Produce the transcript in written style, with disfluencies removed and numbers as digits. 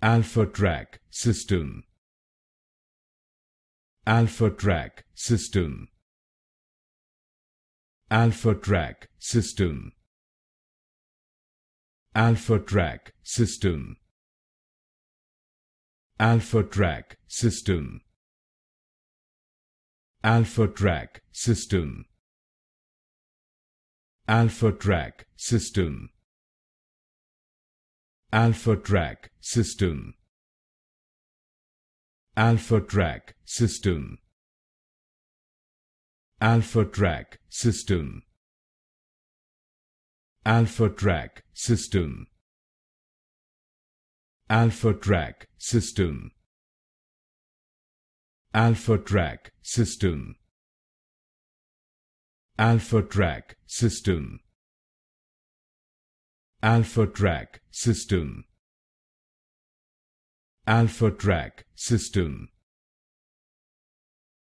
AlphaTRAK System. AlphaTRAK System. AlphaTRAK System. AlphaTRAK System. AlphaTRAK System. AlphaTRAK System. AlphaTRAK System. AlphaTRAK System. AlphaTRAK System. AlphaTRAK System. AlphaTRAK System. AlphaTRAK System. AlphaTRAK System. AlphaTRAK System. AlphaTRAK System. AlphaTRAK System.